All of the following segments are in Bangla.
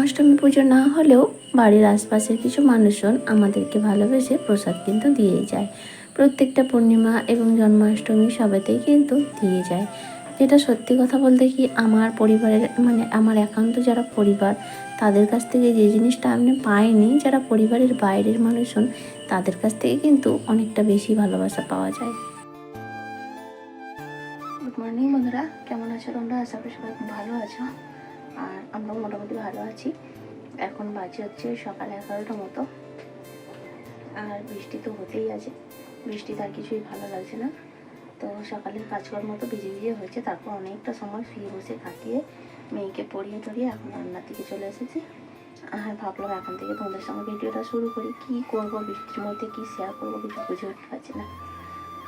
জন্মাষ্টমী পুজো না হলেও বাড়ির আশপাশের কিছু মানুষজন আমাদেরকে ভালোবেসে প্রসাদ কিন্তু দিয়ে যায়। প্রত্যেকটা পূর্ণিমা এবং জন্মাষ্টমী সবেতেই কিন্তু দিয়ে যায়। যেটা সত্যি কথা বলতে কি, আমার পরিবারের আমার একান্ত যারা পরিবার, তাদের কাছ থেকে যে জিনিসটা আমি পাইনি, যারা পরিবারের বাইরের মানুষজন তাদের কাছ থেকে কিন্তু অনেকটা বেশি ভালোবাসা পাওয়া যায়। গুড মর্নিং বন্ধুরা, কেমন আছো তোমরা? আশা করি সবাই খুব ভালো আছো, আর আমরাও মোটামুটি ভালো আছি। এখন বাজে হচ্ছে সকাল 11টার মতো, আর বৃষ্টি তো হতেই আছে। বৃষ্টিতে আর কিছুই ভালো লাগছে না। তো সকালের কাজকর্ম তো ভিজে ভিজে হয়েছে, তারপর অনেকটা সময় ফিরে বসে কাটিয়ে মেয়েকে পড়িয়ে টরিয়ে এখন রান্নার দিকে চলে এসেছি। আর ভাবলাম এখন থেকে তোমাদের সঙ্গে ভিডিওটা শুরু করি। কি করব বৃষ্টির মধ্যে, কি শেয়ার করবো কিছু বুঝে উঠতে পারছি না।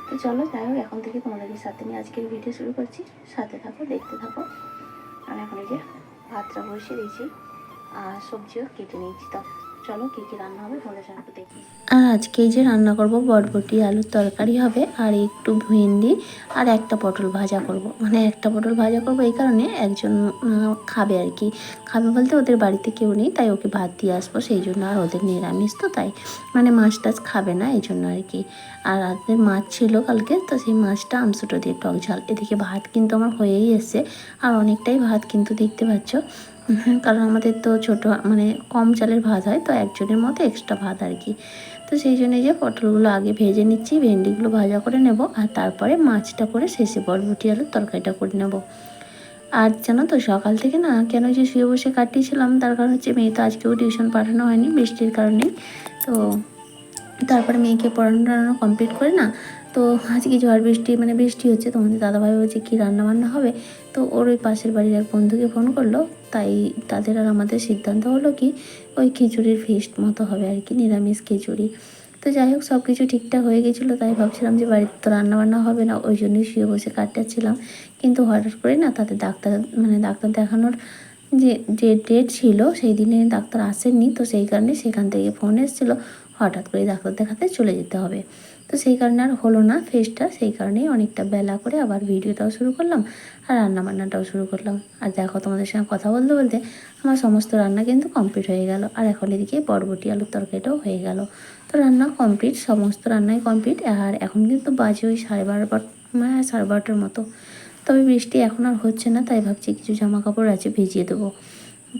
তো চলো, যাই হোক, এখন থেকে তোমাদেরকে সাথে নিয়ে আজকের ভিডিও শুরু করছি। সাথে থাকো, দেখতে থাকো। আর এখন এই যে ভাতটা বসিয়ে দিয়েছি আর সবজিও কেটে নিয়েছি। তো চলো, কী কী রান্না হবে তোমাদের সঙ্গে একটু দেখি। আর আজকে এই যে রান্না করব, বরবটি আলুর তরকারি হবে, আর একটু ভেন্ডি আর একটা পটল ভাজা করব। একটা পটল ভাজা করব এই কারণে, একজন খাবে আর কি। খাবে বলতে ওদের বাড়িতে কেউ নেই, তাই ওকে ভাত দিয়ে আসবো সেই জন্য। আর ওদের নিরামিষ তো, তাই মাছ টাছ খাবে না এই জন্য আর কি। আর রাতের মাছ ছিল কালকে, তো সেই মাছটা আমসুটো দিয়ে টক ঝাল। এদিকে ভাত কিন্তু আমার হয়েই এসছে, আর অনেকটাই ভাত কিন্তু দেখতে পাচ্ছ। কারণ আমাদের তো ছোটো কম চালের ভাত হয়, তো একজনের মতো এক্সট্রা ভাত আর কি। তো সেই জন্য যে পটলগুলো আগে ভেজে নিচ্ছি, ভেন্ডিগুলো ভাজা করে নেব, আর তারপরে মাছটা করে শেষে বরবটি আলুর তরকারিটা করে নেব। আর জানো তো, সকাল থেকে না কেন যে শুয়ে বসে কাটিয়েছিলাম, তার কারণ হচ্ছে মেয়ে তো আজকেও টিউশন পাঠানো হয়নি বৃষ্টির কারণেই। তো তারপরে মেয়েকে পড়ানো কমপ্লিট করে না, তো আজকে ঝড় বৃষ্টি বৃষ্টি হচ্ছে, তোমাদের দাদাভাই বলছে কী রান্নাবান্না হবে। তো ওর ওই পাশের বাড়ির এক বন্ধুকে ফোন করলো, তাই তাদের আর আমাদের সিদ্ধান্ত হলো কি, ওই খিচুড়ির ফিস্ট মতো হবে আর কি, নিরামিষ খিচুড়ি। তো যাই হোক, সব কিছু ঠিকঠাক হয়ে গেছিলো, তাই ভাবছিলাম যে বাড়িতে তো রান্নাবান্না হবে না, ওই জন্যই শুয়ে বসে কাটাচ্ছিলাম। কিন্তু হঠাৎ করে না তাদের ডাক্তার দেখানোর যে যে ডেট ছিল, সেই দিনে ডাক্তার আসেননি। তো সেই কারণে সেখান থেকে ফোন এসেছিলো, হঠাৎ করে ডাক্তার দেখাতে চলে যেতে হবে। তো সেই কারণে আর হলো না ফেসটা, সেই কারণেই অনেকটা বেলা করে আবার ভিডিওটাও শুরু করলাম আর রান্নাবান্নাটাও শুরু করলাম। আর দেখো, তোমাদের সঙ্গে কথা বলতে বলতে আমার সমস্ত রান্না কিন্তু কমপ্লিট হয়ে গেল। আর এখন এদিকে বরবটি আলুর তরকারিটাও হয়ে গেল। তো রান্না কমপ্লিট, সমস্ত রান্নাই কমপ্লিট। আর এখন কিন্তু বাজে ওই 12:30 মতো। তবে বৃষ্টি এখন আর হচ্ছে না, তাই ভাবছি কিছু জামা কাপড় আছে ভিজিয়ে দেবো।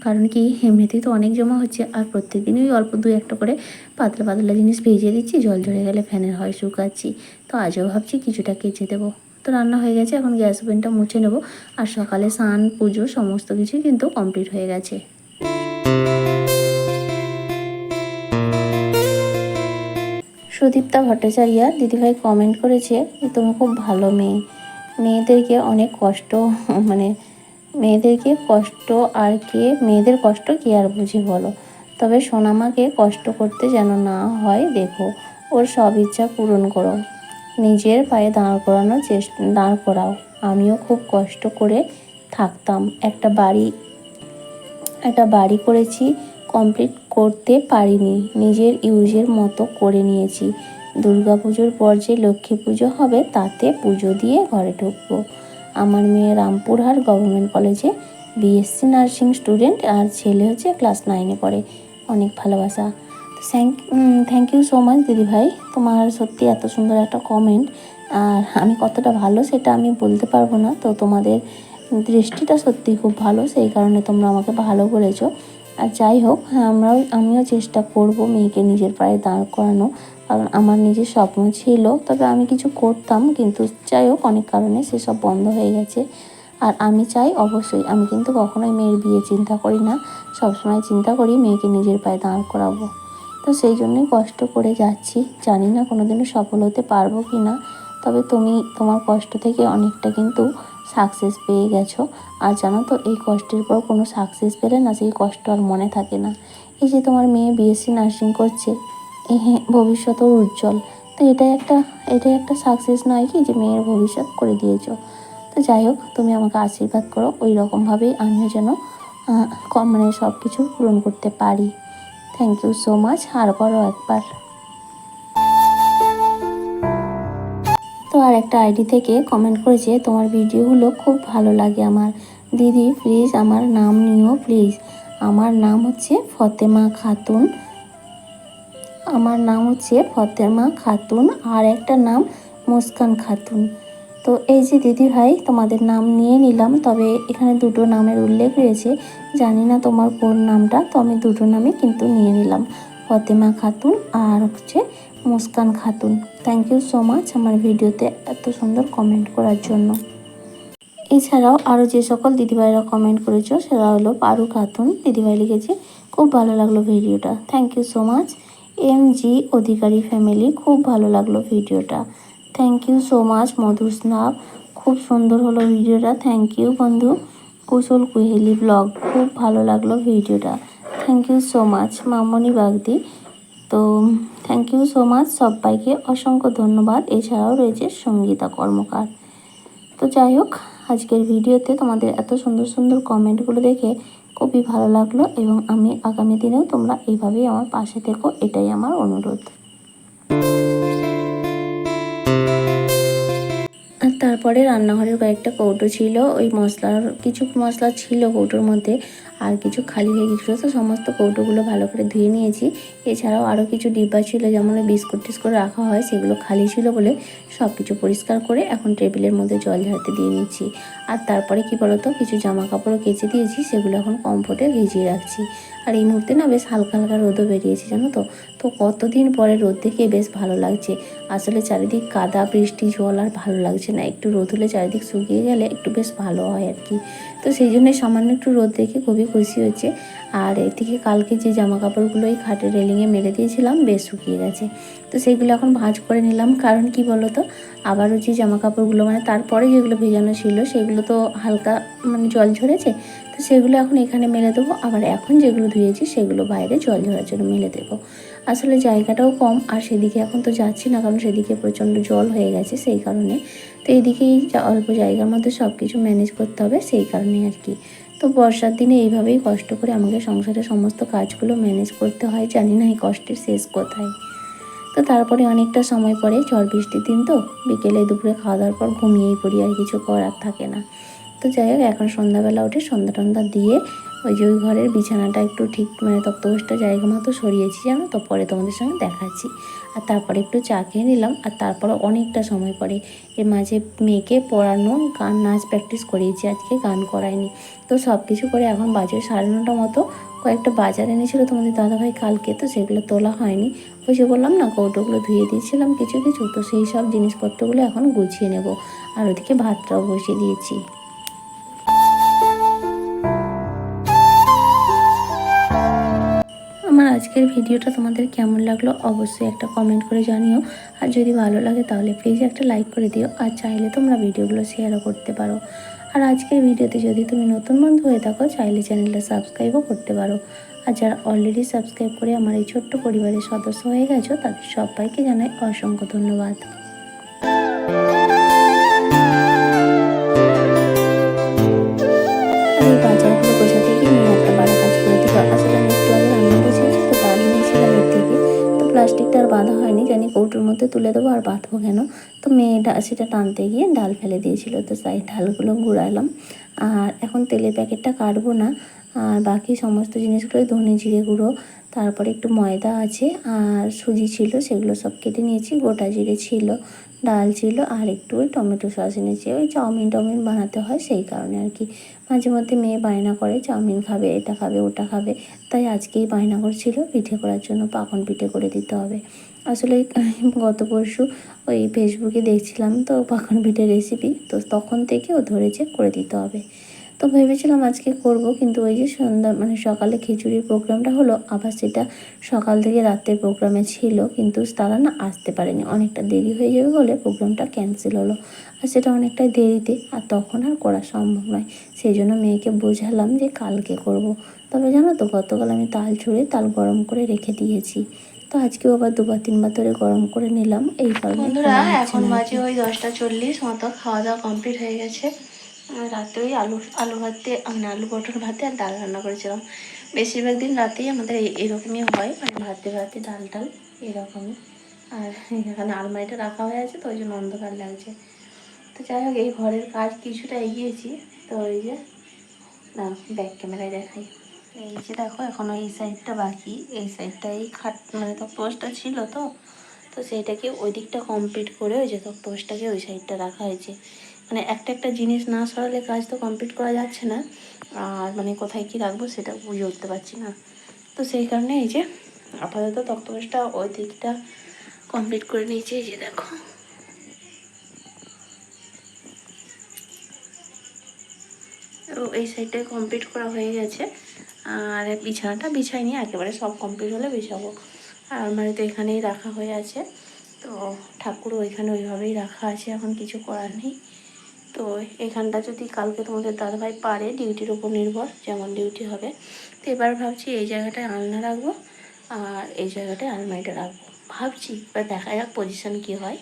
কারণ কি, এমনিতেই তো অনেক জমা হচ্ছে, আর প্রত্যেক দিনই ওই অল্প 2-1 করে পাতলা পাতলা জিনিস ভিজিয়ে দিচ্ছি, জল ঝরে গেলে ফ্যানের হয় শুকাচ্ছি। তো আজও ভাবছি কিছুটা কেচে দেবো। তো রান্না হয়ে গেছে, এখন গ্যাস ওভেনটা মুছে নেবো। আর সকালে স্নান পুজো সমস্ত কিছুই কিন্তু কমপ্লিট হয়ে গেছে। সুদীপ্তা ভট্টাচার্য দিদিভাই কমেন্ট করেছে, তুমি খুব ভালো মেয়ে, মেয়েদেরকে অনেক কষ্ট মেয়েদেরকে কষ্ট আর মেয়েদের কষ্ট কে আর বুঝে বলো। তবে সোনামাকে কষ্ট করতে যেন না হয় দেখো, ওর সব ইচ্ছা পূরণ করো, নিজের পায়ে দাঁড় করাও। আমিও খুব কষ্ট করে থাকতাম, একটা বাড়ি করেছি, কমপ্লিট করতে পারিনি, নিজের ইউজের মতো করে নিয়েছি। দুর্গাপুজোর পর যে লক্ষ্মী পুজো হবে, তাতে পুজো দিয়ে ঘরে ঢুকবো। আমার মেয়ে রামপুরহাট গভর্নমেন্ট কলেজে বিএসসি নার্সিং স্টুডেন্ট, আর ছেলে হচ্ছে ক্লাস 9-এ পড়ে। অনেক ভালোবাসা। থ্যাংক ইউ সো মাচ দিদিভাই, তোমার সত্যি এত সুন্দর একটা কমেন্ট। আর আমি কতটা ভালো সেটা আমি বলতে পারবো না, তো তোমাদের দৃষ্টিটা সত্যি খুব ভালো, সেই কারণে তোমরা আমাকে ভালো বলেছো। আর যাই হোক, আমিও চেষ্টা করব মেয়েকে নিজের পায়ে দাঁড় করানো, কারণ আমার নিজের স্বপ্ন ছিল, তবে আমি কিছু করতাম, কিন্তু যাই হোক অনেক কারণে সেসব বন্ধ হয়ে গেছে। আর আমি চাই অবশ্যই, আমি কিন্তু কখনোই মেয়ের বিয়ে চিন্তা করি না, সবসময় চিন্তা করি মেয়েকে নিজের পায়ে দাঁড় করাবো। তো সেই জন্যই কষ্ট করে যাচ্ছি, জানি না কোনোদিনও সফল হতে পারবো কি না। তবে তুমি তোমার কষ্ট থেকে অনেকটা কিন্তু সাকসেস পেয়ে গেছো। আর জানো তো, এই কষ্টের পর কোনো সাকসেস পেলে না, সেই কষ্ট আর মনে থাকে না। এই যে তোমার মেয়ে বিএসসি নার্সিং করছে, ভবিষ্যৎ ওর উজ্জ্বল। তো এটাই একটা সাকসেস নয় কি, যে মেয়ের ভবিষ্যৎ করে দিয়েছো। তো যাই হোক, তুমি আমাকে আশীর্বাদ করো, ওই রকমভাবেই আমিও যেন সব কিছু পূরণ করতে পারি। থ্যাংক ইউ সো মাচ, আর বড় একবার। তো আর একটা আইডি থেকে কমেন্ট করেছে, তোমার ভিডিওগুলো খুব ভালো লাগে আমার দিদি, প্লিজ আমার নাম নিও প্লিজ। আমার নাম হচ্ছে ফতেমা খাতুন। আমার নাম হচ্ছে ফতেমা খাতুন, আর একটা নাম মুস্কান খাতুন। তো এই যে দিদিভাই, তোমাদের নাম নিয়ে নিলাম, তবে এখানে দুটো নামের উল্লেখ রয়েছে, জানি না তোমার কোন নামটা, তো আমি দুটো নামই কিন্তু নিয়ে নিলাম, ফতেমা খাতুন আর হচ্ছে Muskan Khatun. Thank you so much আমার ভিডিওতে এত সুন্দর কমেন্ট করার জন্য। এছাড়াও আরও যে সকল দিদিভাইরা কমেন্ট করেছো সেটা হলো পারু খাতুন দিদিভাই লিখেছে, খুব ভালো লাগলো ভিডিওটা, thank you so much. MG Adhikari family, খুব ভালো লাগলো ভিডিওটা, থ্যাংক ইউ সো মাচ। মধুস্নাব, খুব সুন্দর হলো ভিডিওটা, থ্যাংক ইউ বন্ধু। কুশল কুহেলি ব্লগ, খুব ভালো লাগলো ভিডিওটা, থ্যাংক ইউ সো মাচ। মামনি বাগদি, তো থ্যাংক ইউ সো মাচ সবাইকে, অসংখ্য ধন্যবাদ। এছাড়াও রয়েছে সঙ্গীতা কর্মকার। তো যাই হোক, আজকের ভিডিওতে তোমাদের এত সুন্দর সুন্দর কমেন্টগুলো দেখে খুবই ভালো লাগলো, এবং আমি আগামী দিনেও তোমরা এইভাবেই আমার পাশে থেকো, এটাই আমার অনুরোধ। আর তারপরে রান্নাঘরের কয়েকটা কৌটো ছিল, ওই কিছু মশলা ছিল কৌটোর মধ্যে, আর কিছু খালি হয়ে গেছিলো, তো সমস্ত কৌটোগুলো ভালো করে ধুয়ে নিয়েছি। এছাড়াও আরও কিছু ডিব্বা ছিল, যেমন বিস্কুট টিস্কুট রাখা হয়, সেগুলো খালি ছিল বলে সব কিছু পরিষ্কার করে এখন টেবিলের মধ্যে জল ঝাড়তে দিয়ে নিচ্ছি। আর তারপরে কি বলতো, কিছু জামা কাপড়ও কেচে দিয়েছি, সেগুলো এখন কমফোর্টে ভিজিয়ে রাখছি। আর এই মুহূর্তে না বেশ হালকা হালকা রোদও বেরিয়েছে, জানো তো। তো কতদিন পরে রোদ দেখে বেশ ভালো লাগছে। আসলে চারিদিক কাদা, বৃষ্টি, জল, আর ভালো লাগছে না। একটু রোদ হলে চারিদিক শুকিয়ে গেলে একটু বেশ ভালো হয় আর কি। তো সেই জন্যই সামান্য একটু রোদ দেখে খুবই খুশি হচ্ছে। আর এদিকে কালকে যে জামা কাপড়গুলো এই খাটের রেলিংয়ে মেলে দিয়েছিলাম, বেশ শুকিয়ে গেছে। তো সেইগুলো এখন ভাঁজ করে নিলাম, কারণ কি বলো তো, আবারও যে জামা কাপড়গুলো মানে তারপরে যেগুলো ভেজানো ছিল সেগুলো তো হালকা মানে জল ঝরেছে, তো সেগুলো এখন এখানে মেলে দেবো। আবার এখন যেগুলো ধুয়েছি সেগুলো বাইরে জল ঝরার জন্য মেলে দেবো। আসলে জায়গাটাও কম, আর সেদিকে এখন তো যাচ্ছি না, কারণ সেদিকে প্রচণ্ড জল হয়ে গেছে, সেই কারণে। তো এইদিকেই অল্প জায়গার মধ্যে সব কিছু ম্যানেজ করতে হবে, সেই কারণে আর কি। তো বর্ষার দিনে এইভাবেই কষ্ট করে আমাকে সংসারের সমস্ত কাজগুলো ম্যানেজ করতে হয়, জানি না এই কষ্টের শেষ কোথায়। তো তারপরে অনেকটা সময় পরে, ঝড় বৃষ্টির দিন তো, বিকেলে দুপুরে খাওয়া দাওয়ার পর ঘুমিয়েই পড়ি, আর কিছু করার থাকে না। তো যাই হোক, এখন সন্ধ্যাবেলা উঠে সন্ধ্যা টন্ধা দিয়ে ওই যে ওই ঘরের বিছানাটা একটু ঠিক মানে তক্তপোষটা জায়গা মতো সরিয়েছি, জানো তো, পরে তোমাদের সঙ্গে দেখাচ্ছি। আর তারপরে একটু চা খেয়ে নিলাম। আর তারপরে অনেকটা সময় পরে এর মাঝে মেয়েকে পড়ানো, গান নাচ প্র্যাকটিস করিয়েছি, আজকে গান করায়নি। তো সব কিছু করে এখন বাজে 9:30 মতো। কয়েকটা বাজার এনেছিল তোমাদের দাদাভাই কালকে, তো সেগুলো তোলা হয়নি। ওই যে বললাম না, কৌটোগুলো ধুয়ে দিয়েছিলাম কিছু কিছু, তো সেই সব জিনিসপত্রগুলো এখন গুছিয়ে নেব। আর ওদিকে ভাতটাও বসিয়ে দিয়েছি। আমার আজকের ভিডিওটা তোমাদের কেমন লাগলো অবশ্যই একটা কমেন্ট করে জানিও। আর যদি ভালো লাগে তাহলে প্লিজ একটা লাইক করে দিও, আর চাইলে তোমরা ভিডিওগুলো শেয়ারও করতে পারো। আর আজকের ভিডিওতে যদি তুমি নতুন বন্ধু হয়ে থাকো, চাইলে চ্যানেলটা সাবস্ক্রাইবও করতে পারো। আর যারা অলরেডি সাবস্ক্রাইব করে আমার এই ছোট্ট পরিবারের সদস্য হয়ে গেছো, তাদের সবাইকে জানাই অসংখ্য ধন্যবাদ। এই বাজারগুলো গোছাতে গিয়ে মেয়ে একটা বাড়া কাজ করে দিল। আসলে আমি একটু আগে রান্না বসিয়েছি, তো ডাল নিয়েছিলাম এর থেকে, তো প্লাস্টিকটা আর বাঁধা হয়নি, জানি কৌটোর মধ্যে তুলে দেবো, আর বাঁধবো কেন। তো মেয়েটা সেটা টানতে গিয়ে ডাল ফেলে দিয়েছিল, তো তাই ডালগুলো গুঁড়ালাম। আর এখন তেলের প্যাকেটটা কাটবো না। আর বাকি সমস্ত জিনিসগুলো ধনে জিরে গুঁড়ো, তারপরে একটু ময়দা আছে, আর সুজি ছিল, সেগুলো সব কেটে নিয়েছি। গোটা জিরে ছিল, ডাল ছিল, আর একটু ওই টমেটো সস এনেছি, ওই চাউমিন বানাতে হয় সেই কারণে আর কি। মাঝে মধ্যে মেয়ে বায়না করে চাউমিন খাবে, এটা খাবে, ওটা খাবে, তাই আজকেই বায়না করছিল পিঠে করার জন্য, পাকন পিঠে করে দিতে হবে। আসলে গত পরশু ওই ফেসবুকে দেখছিলাম তো পাকন পিঠের রেসিপি, তো তখন থেকে ও ধরেছে করে দিতে হবে। তো ভেবেছিলাম আজকে করব, কিন্তু ওই যে সন্ধ্যা মানে সকালে খিচুড়ির প্রোগ্রামটা হলো, আবার সেটা সকাল থেকে রাতের প্রোগ্রামে ছিল, কিন্তু তারা না আসতে পারেনি, অনেকটা দেরি হয়ে যাবে বলে প্রোগ্রামটা ক্যান্সেল হলো। আর সেটা অনেকটাই দেরিতে, আর তখন আর করা সম্ভব নয়। সেই জন্য মেয়েকে বোঝালাম যে কালকে করব। তবে জানো তো, গতকাল আমি তাল ছুঁড়ে তাল গরম করে রেখে দিয়েছি, তো আজকেও আবার 2-3 বার ধরে গরম করে নিলাম। এই কারণে বন্ধুরা এখন বাজে ওই 10টা 40 মতো, খাওয়া দাওয়া কমপ্লিট হয়ে গেছে। রাতে ওই আলু ভাতে মানে আলু পটল ভাতে আর ডাল রান্না করেছিলাম। বেশিরভাগ দিন রাতেই আমাদের এরকমই হয়, মানে ভাতে ডাল টাল এরকমই। আর এখানে আলমারিটা রাখা হয়ে আছে, তো ওই জন্য অন্ধকার লাগছে। তো যাই হোক, এই ঘরের কাজ কিছুটা এগিয়েছি। তো ওই যে না, ব্যাক ক্যামেরায় দেখাই। এই যে দেখো এখনো এই সাইডটা বাকি, এই সাইডটা এই খাট মানে তক্তপোষটা ছিল তো, তো সেইটাকে ওই দিকটা কমপ্লিট করে ওই যে তক্তপোষটাকে ওই সাইডটা রাখা হয়েছে। মানে একটা একটা জিনিস না সরালে কাজ তো কমপ্লিট করা যাচ্ছে না, আর মানে কোথায় কি রাখবো সেটা বুঝে উঠতে পারছি না। তো সেই কারণে এই যে আপাতত তক্তপোষটা ওই দিকটা কমপ্লিট করে নিয়েছি। এই যে দেখো তো এই সাইডটাই কমপ্লিট করা হয়ে গেছে। আর বিছানাটা বিছাইনি, একেবারে সব কমপ্লিট হলে বিছাবো। আর আলমারিতে এখানেই রাখা হয়ে আছে, তো ঠাকুরও ওইখানে ওইভাবেই রাখা আছে, এখন কিছু করার নেই। তো এখানটা যদি কালকে তোমাদের দাদাভাই পারে, ডিউটির ওপর নির্ভর যেমন ডিউটি হবে, তো এবার ভাবছি এই জায়গাটায় আলনা রাখবো আর এই জায়গাটায় আলমারিটা রাখবো ভাবছি। এবার দেখা যাক পজিশন কী হয়।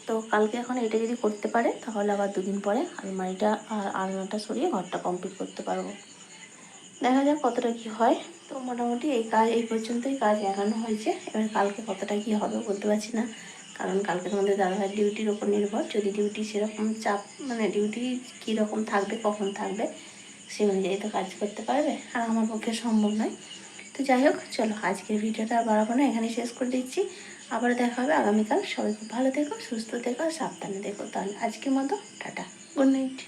তো কালকে এখন এটা যদি করতে পারে তাহলে আবার দুদিন পরে আলমারিটা আর আলনাটা সরিয়ে ঘরটা কমপ্লিট করতে পারবো। দেখা যাক কতটা কী হয়। তো মোটামুটি এই কাজ এই পর্যন্তই কাজ এগানো হয়েছে। এবার কালকে কতটা কী হবে বলতে পারছি না, কারণ কালকে তোমাদের দাদাভাই ডিউটির ওপর নির্ভর। যদি ডিউটি সেরকম চাপ মানে ডিউটি কীরকম থাকবে কখন থাকবে সে অনুযায়ী তো কাজ করতে পারবে, আর আমার পক্ষে সম্ভব নয়। তো যাই হোক, চলো আজকের ভিডিওটা আর বাড়াবো না, এখানে শেষ করে দিচ্ছি। আবার দেখা হবে আগামীকাল। সবাই খুব ভালো থেকো, সুস্থ থেকো, সাবধানে থেকো। তাহলে আজকের মতো টাটা, গুড নাইট।